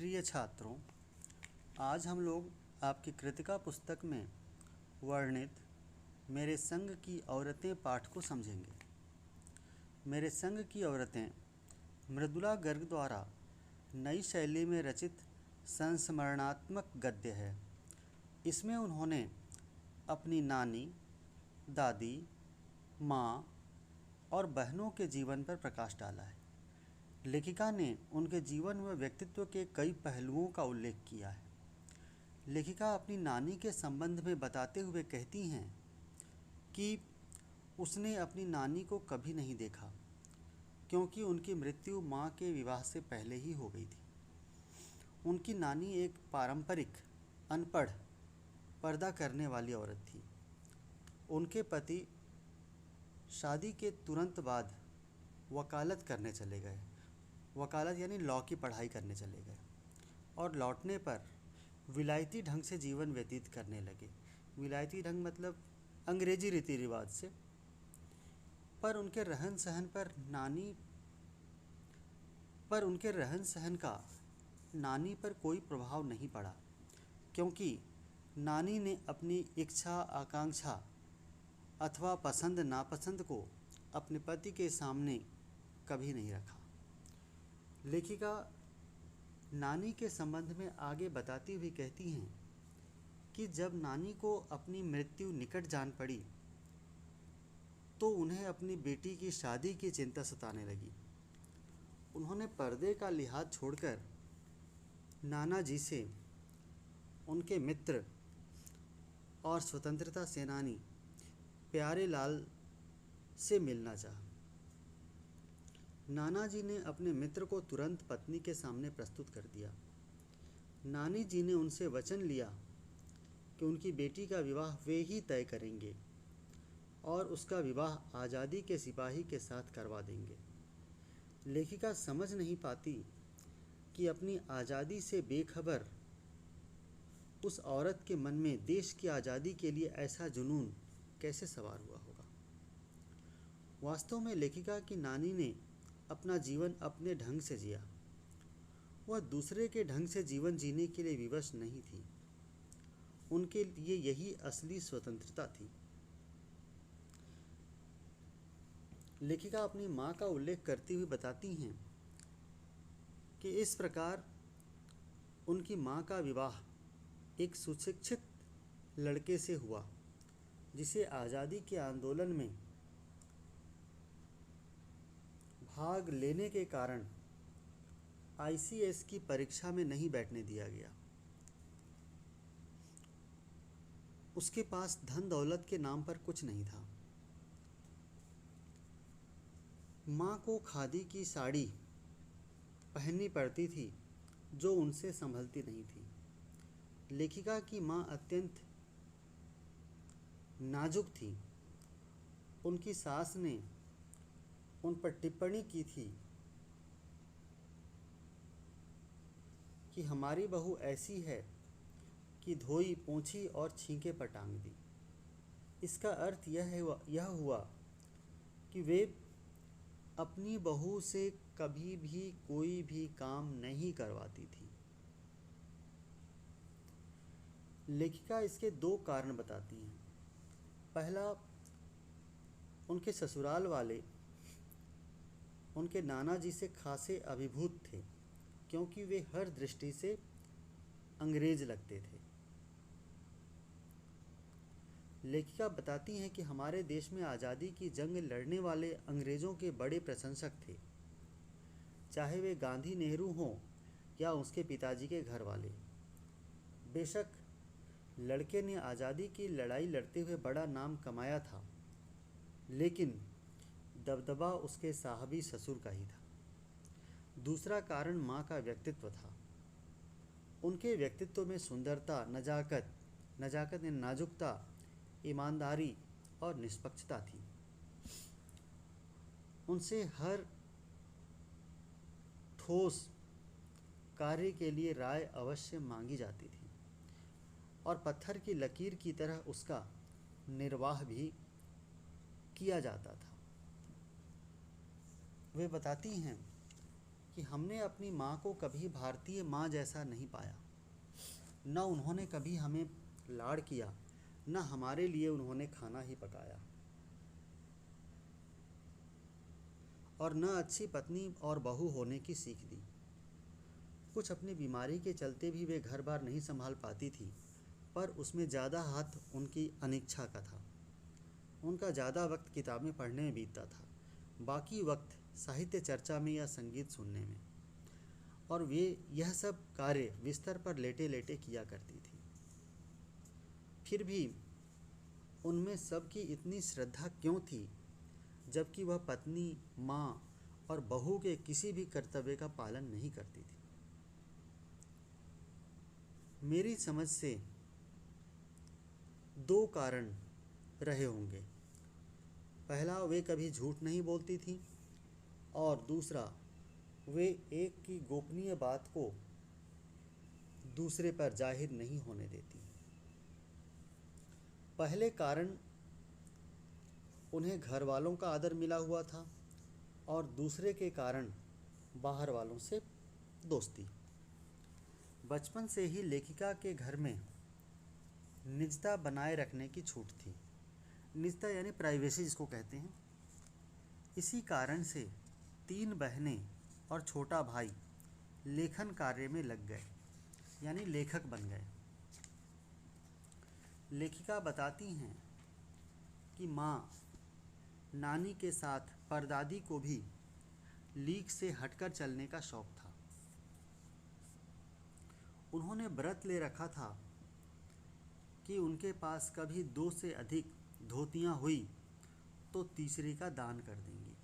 प्रिय छात्रों, आज हम लोग आपकी कृतिका पुस्तक में वर्णित मेरे संग की औरतें पाठ को समझेंगे। मेरे संग की औरतें मृदुला गर्ग द्वारा नई शैली में रचित संस्मरणात्मक गद्य है। इसमें उन्होंने अपनी नानी, दादी, माँ और बहनों के जीवन पर प्रकाश डाला है। लेखिका ने उनके जीवन व व्यक्तित्व के कई पहलुओं का उल्लेख किया है। लेखिका अपनी नानी के संबंध में बताते हुए कहती हैं कि उसने अपनी नानी को कभी नहीं देखा, क्योंकि उनकी मृत्यु माँ के विवाह से पहले ही हो गई थी। उनकी नानी एक पारंपरिक, अनपढ़, पर्दा करने वाली औरत थी। उनके पति शादी के तुरंत बाद वकालत करने चले गए। वकालत यानी लॉ की पढ़ाई करने चले गए और लौटने पर विलायती ढंग से जीवन व्यतीत करने लगे। विलायती ढंग मतलब अंग्रेजी रीति रिवाज से। पर उनके रहन सहन का नानी पर कोई प्रभाव नहीं पड़ा, क्योंकि नानी ने अपनी इच्छा, आकांक्षा अथवा पसंद नापसंद को अपने पति के सामने कभी नहीं रखा। लेखिका नानी के संबंध में आगे बताती हुई कहती हैं कि जब नानी को अपनी मृत्यु निकट जान पड़ी तो उन्हें अपनी बेटी की शादी की चिंता सताने लगी। उन्होंने पर्दे का लिहाज छोड़कर नाना जी से उनके मित्र और स्वतंत्रता सेनानी प्यारे लाल से मिलना चाहा। नाना जी ने अपने मित्र को तुरंत पत्नी के सामने प्रस्तुत कर दिया। नानी जी ने उनसे वचन लिया कि उनकी बेटी का विवाह वे ही तय करेंगे और उसका विवाह आज़ादी के सिपाही के साथ करवा देंगे। लेखिका समझ नहीं पाती कि अपनी आज़ादी से बेखबर उस औरत के मन में देश की आज़ादी के लिए ऐसा जुनून कैसे सवार हुआ होगा। वास्तव में लेखिका की नानी ने अपना जीवन अपने ढंग से जिया। वह दूसरे के ढंग से जीवन जीने के लिए विवश नहीं थी। उनके लिए यही असली स्वतंत्रता थी। लेखिका अपनी माँ का उल्लेख करती हुई बताती हैं कि इस प्रकार उनकी माँ का विवाह एक सुशिक्षित लड़के से हुआ, जिसे आज़ादी के आंदोलन में भाग लेने के कारण ICS की परीक्षा में नहीं बैठने दिया गया। उसके पास धन दौलत के नाम पर कुछ नहीं था। माँ को खादी की साड़ी पहननी पड़ती थी, जो उनसे संभलती नहीं थी। लेखिका की माँ अत्यंत नाजुक थी। उनकी सास ने उन पर टिप्पणी की थी कि हमारी बहू ऐसी है कि धोई, पोंछी और छींके पर टांग दी। इसका अर्थ यह हुआ कि वे अपनी बहू से कभी भी कोई भी काम नहीं करवाती थी। लेखिका इसके दो कारण बताती हैं। पहला, उनके ससुराल वाले उनके नाना जी से खासे अभिभूत थे, क्योंकि वे हर दृष्टि से अंग्रेज लगते थे। लेखिका बताती हैं कि हमारे देश में आज़ादी की जंग लड़ने वाले अंग्रेज़ों के बड़े प्रशंसक थे, चाहे वे गांधी, नेहरू हों या उसके पिताजी के घर वाले। बेशक लड़के ने आज़ादी की लड़ाई लड़ते हुए बड़ा नाम कमाया था, लेकिन दबदबा उसके साहबी ससुर का ही था। दूसरा कारण माँ का व्यक्तित्व था। उनके व्यक्तित्व में सुंदरता, नजाकत ने नाजुकता, ईमानदारी और निष्पक्षता थी। उनसे हर ठोस कार्य के लिए राय अवश्य मांगी जाती थी और पत्थर की लकीर की तरह उसका निर्वाह भी किया जाता था। वे बताती हैं कि हमने अपनी माँ को कभी भारतीय माँ जैसा नहीं पाया। न उन्होंने कभी हमें लाड़ किया, न हमारे लिए उन्होंने खाना ही पकाया, और न अच्छी पत्नी और बहू होने की सीख दी। कुछ अपनी बीमारी के चलते भी वे घर बार नहीं संभाल पाती थी, पर उसमें ज़्यादा हाथ उनकी अनिच्छा का था। उनका ज़्यादा वक्त किताबें पढ़ने में बीतता था, बाकी वक्त साहित्य चर्चा में या संगीत सुनने में, और वे यह सब कार्य बिस्तर पर लेटे लेटे किया करती थी। फिर भी उनमें सबकी इतनी श्रद्धा क्यों थी, जबकि वह पत्नी, माँ और बहू के किसी भी कर्तव्य का पालन नहीं करती थी? मेरी समझ से दो कारण रहे होंगे। पहला, वे कभी झूठ नहीं बोलती थी, और दूसरा, वे एक की गोपनीय बात को दूसरे पर जाहिर नहीं होने देती। पहले कारण, उन्हें घर वालों का आदर मिला हुआ था, और दूसरे के कारण बाहर वालों से दोस्ती। बचपन से ही लेखिका के घर में निजता बनाए रखने की छूट थी। निजता यानी प्राइवेसी जिसको कहते हैं। इसी कारण से 3 बहनें और छोटा भाई लेखन कार्य में लग गए, यानी लेखक बन गए। लेखिका बताती हैं कि माँ, नानी के साथ परदादी को भी लीक से हटकर चलने का शौक था। उन्होंने व्रत ले रखा था कि उनके पास कभी 2 से अधिक धोतियाँ हुई तो तीसरी का दान कर देंगी।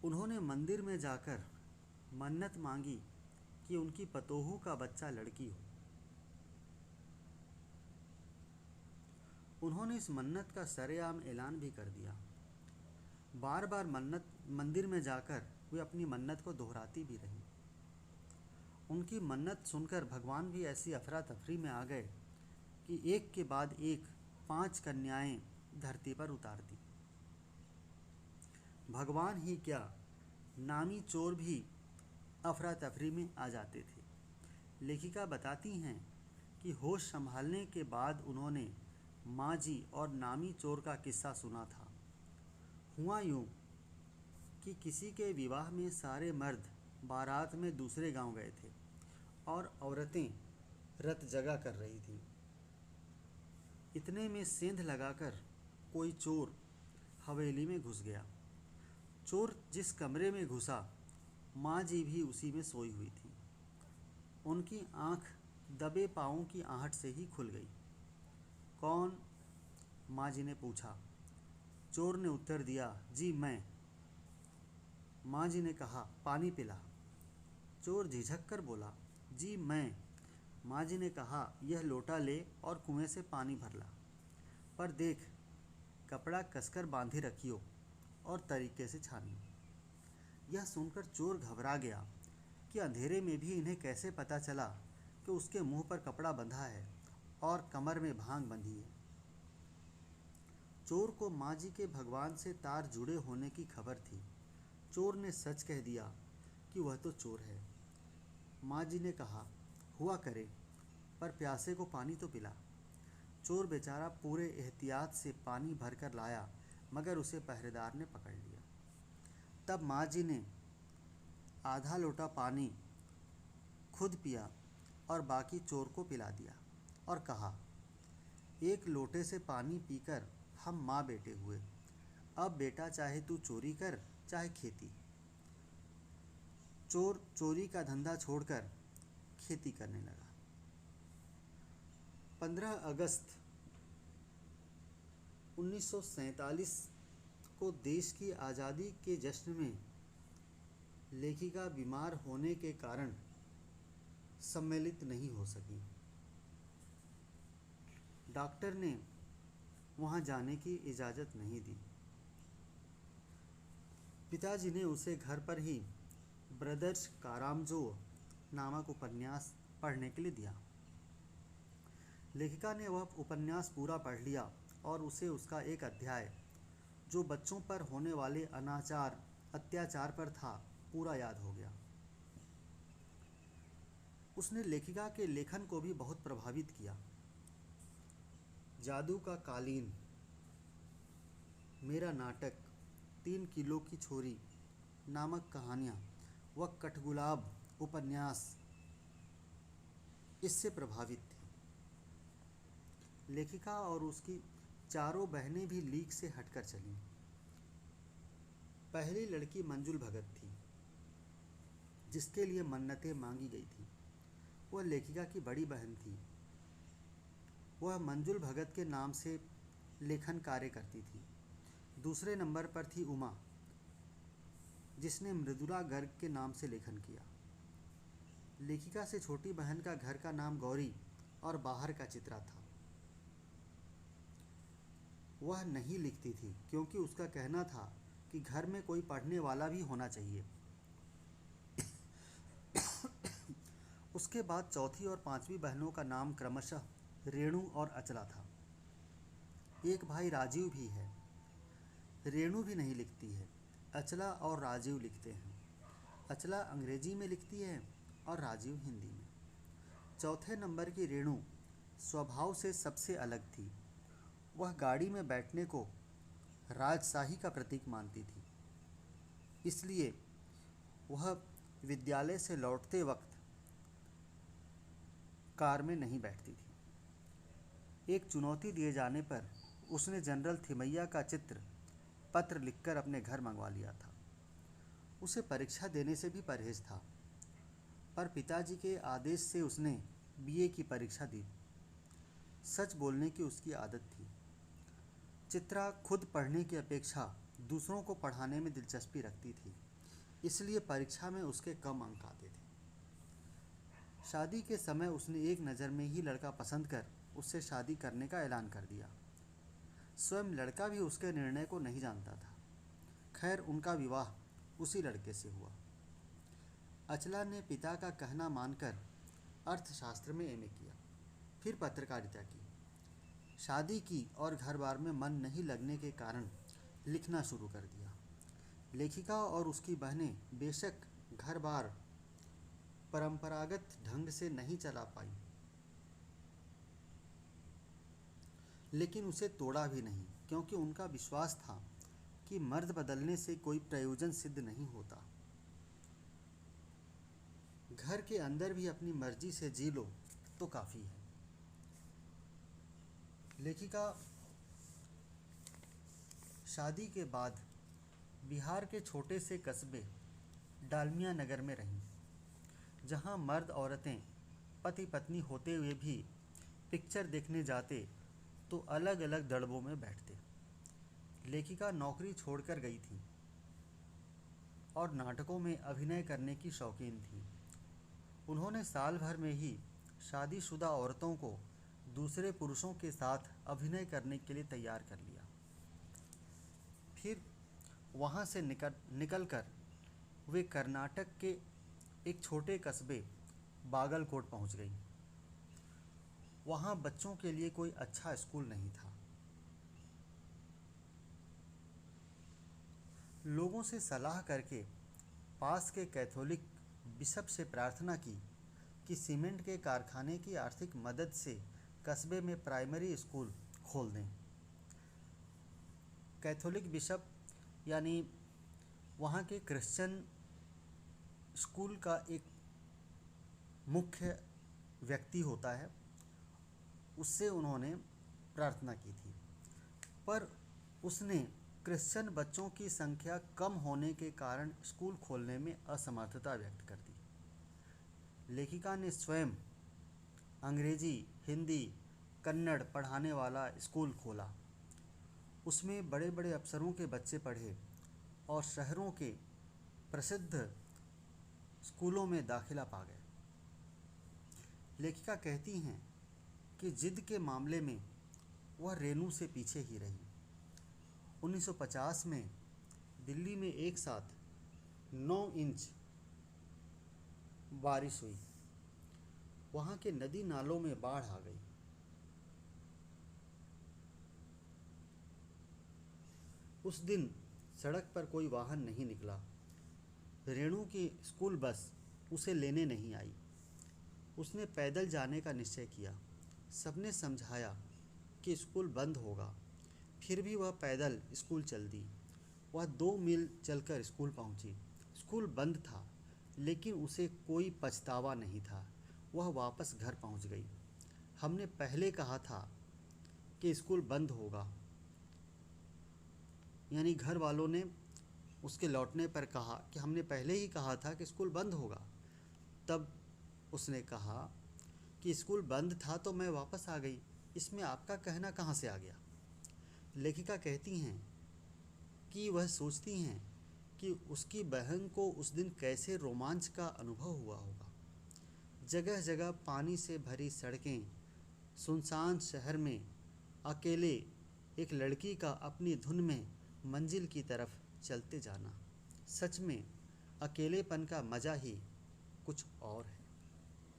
उन्होंने मंदिर में जाकर मन्नत मांगी कि उनकी पतोहू का बच्चा लड़की हो। उन्होंने इस मन्नत का सरेआम ऐलान भी कर दिया। बार बार मंदिर में जाकर वे अपनी मन्नत को दोहराती भी रहीं। उनकी मन्नत सुनकर भगवान भी ऐसी अफरा तफरी में आ गए कि एक के बाद एक 5 कन्याएं धरती पर उतार दी। भगवान ही क्या, नामी चोर भी अफरा तफरी में आ जाते थे। लेखिका बताती हैं कि होश संभालने के बाद उन्होंने माँ जी और नामी चोर का किस्सा सुना था। हुआ यूँ कि किसी के विवाह में सारे मर्द बारात में दूसरे गांव गए थे और औरतें रत जगा कर रही थीं। इतने में सेंध लगाकर कोई चोर हवेली में घुस गया। चोर जिस कमरे में घुसा, माँ जी भी उसी में सोई हुई थी। उनकी आंख दबे पाँवों की आहट से ही खुल गई। कौन? माँ जी ने पूछा। चोर ने उत्तर दिया, जी मैं। माँ जी ने कहा, पानी पिला। चोर झिझक कर बोला, जी मैं। माँ जी ने कहा, यह लोटा ले और कुएं से पानी भर ला, पर देख कपड़ा कसकर बांधे रखियो और तरीके से छानियो। यह सुनकर चोर घबरा गया कि अंधेरे में भी इन्हें कैसे पता चला कि उसके मुंह पर कपड़ा बंधा है और कमर में भांग बंधी है। चोर को माँ जी के भगवान से तार जुड़े होने की खबर थी। चोर ने सच कह दिया कि वह तो चोर है। माँ जी ने कहा, हुआ करे, पर प्यासे को पानी तो पिला। चोर बेचारा पूरे एहतियात से पानी भरकर लाया, मगर उसे पहरेदार ने पकड़ लिया। तब माँ जी ने आधा लोटा पानी खुद पिया और बाकी चोर को पिला दिया और कहा, एक लोटे से पानी पीकर हम माँ बेटे हुए। अब बेटा चाहे तू चोरी कर चाहे खेती। चोर चोरी का धंधा छोड़कर खेती करने लगा। 15 अगस्त 1947 को देश की आज़ादी के जश्न में लेखिका बीमार होने के कारण सम्मिलित नहीं हो सकी। डॉक्टर ने वहां जाने की इजाज़त नहीं दी। पिताजी ने उसे घर पर ही ब्रदर्स कारामजो नामक उपन्यास पढ़ने के लिए दिया। लेखिका ने वह उपन्यास पूरा पढ़ लिया और उसे उसका एक अध्याय, जो बच्चों पर होने वाले अनाचार, अत्याचार पर था पूरा याद हो गया। उसने लेखिका के लेखन को भी बहुत प्रभावित किया। जादू का कालीन, मेरा नाटक, 3 किलो की छोरी नामक कहानियाँ व कठगुलाब उपन्यास इससे प्रभावित थी। लेखिका और उसकी चारों बहनें भी लीक से हटकर चलीं। पहली लड़की मंजुल भगत थी, जिसके लिए मन्नतें मांगी गई थी। वह लेखिका की बड़ी बहन थी। वह मंजुल भगत के नाम से लेखन कार्य करती थी। दूसरे नंबर पर थी उमा, जिसने मृदुला गर्ग के नाम से लेखन किया। लेखिका से छोटी बहन का घर का नाम गौरी और बाहर का चित्रा था। वह नहीं लिखती थी क्योंकि उसका कहना था कि घर में कोई पढ़ने वाला भी होना चाहिए। उसके बाद चौथी और पांचवी बहनों का नाम क्रमशः रेणु और अचला था। एक भाई राजीव भी है। रेणु भी नहीं लिखती है। अचला और राजीव लिखते हैं। अचला अंग्रेजी में लिखती है और राजीव हिंदी में। चौथे नंबर की रेणु स्वभाव से सबसे अलग थी। वह गाड़ी में बैठने को राजशाही का प्रतीक मानती थी। इसलिए वह विद्यालय से लौटते वक्त कार में नहीं बैठती थी। एक चुनौती दिए जाने पर उसने जनरल थिमैया का चित्र पत्र लिखकर अपने घर मंगवा लिया था। उसे परीक्षा देने से भी परहेज था, पर पिताजी के आदेश से उसने बीए की परीक्षा दी। सच बोलने की उसकी आदत थी। चित्रा खुद पढ़ने की अपेक्षा दूसरों को पढ़ाने में दिलचस्पी रखती थी, इसलिए परीक्षा में उसके कम अंक आते थे। शादी के समय उसने एक नज़र में ही लड़का पसंद कर उससे शादी करने का ऐलान कर दिया। स्वयं लड़का भी उसके निर्णय को नहीं जानता था। खैर, उनका विवाह उसी लड़के से हुआ। अचला ने पिता का कहना मानकर अर्थशास्त्र में एमए किया, फिर पत्रकारिता की। शादी की और घर-बार में मन नहीं लगने के कारण लिखना शुरू कर दिया। लेखिका और उसकी बहनें बेशक घर-बार परंपरागत ढंग से नहीं चला पाई, लेकिन उसे तोड़ा भी नहीं, क्योंकि उनका विश्वास था कि मर्द बदलने से कोई प्रयोजन सिद्ध नहीं होता। घर के अंदर भी अपनी मर्जी से जी लो तो काफ़ी है। लेखिका शादी के बाद बिहार के छोटे से कस्बे डालमिया नगर में रहीं, जहां मर्द औरतें पति पत्नी होते हुए भी पिक्चर देखने जाते तो अलग अलग दड़बों में बैठते। लेखिका नौकरी छोड़कर गई थी और नाटकों में अभिनय करने की शौकीन थी। उन्होंने साल भर में ही शादीशुदा औरतों को दूसरे पुरुषों के साथ अभिनय करने के लिए तैयार कर लिया। फिर वहाँ से निकलकर वे कर्नाटक के एक छोटे कस्बे बागलकोट पहुँच गई। वहाँ बच्चों के लिए कोई अच्छा स्कूल नहीं था। लोगों से सलाह करके पास के कैथोलिक बिशप से प्रार्थना की कि सीमेंट के कारखाने की आर्थिक मदद से कस्बे में प्राइमरी स्कूल खोल दें। कैथोलिक बिशप यानी वहाँ के क्रिश्चियन स्कूल का एक मुख्य व्यक्ति होता है, उससे उन्होंने प्रार्थना की थी, पर उसने क्रिश्चियन बच्चों की संख्या कम होने के कारण स्कूल खोलने में असमर्थता व्यक्त कर दी। लेखिका ने स्वयं अंग्रेजी, हिंदी, कन्नड़ पढ़ाने वाला स्कूल खोला। उसमें बड़े बड़े अफसरों के बच्चे पढ़े और शहरों के प्रसिद्ध स्कूलों में दाखिला पा गए। लेखिका कहती हैं कि जिद के मामले में वह रेणु से पीछे ही रही। 1950 में दिल्ली में एक साथ 9 इंच बारिश हुई। वहाँ के नदी नालों में बाढ़ आ गई। उस दिन सड़क पर कोई वाहन नहीं निकला। रेणु की स्कूल बस उसे लेने नहीं आई। उसने पैदल जाने का निश्चय किया। सबने समझाया कि स्कूल बंद होगा, फिर भी वह पैदल स्कूल चल दी। वह 2 मील चलकर स्कूल पहुंची। स्कूल बंद था, लेकिन उसे कोई पछतावा नहीं था। वह वापस घर पहुंच गई। हमने पहले कहा था कि स्कूल बंद होगा, यानी घर वालों ने उसके लौटने पर कहा कि हमने पहले ही कहा था कि स्कूल बंद होगा। तब उसने कहा कि स्कूल बंद था तो मैं वापस आ गई, इसमें आपका कहना कहाँ से आ गया। लेखिका कहती हैं कि वह सोचती हैं कि उसकी बहन को उस दिन कैसे रोमांच का अनुभव हुआ होगा। जगह जगह पानी से भरी सड़कें, सुनसान शहर में अकेले एक लड़की का अपनी धुन में मंजिल की तरफ चलते जाना। सच में अकेलेपन का मज़ा ही कुछ और है।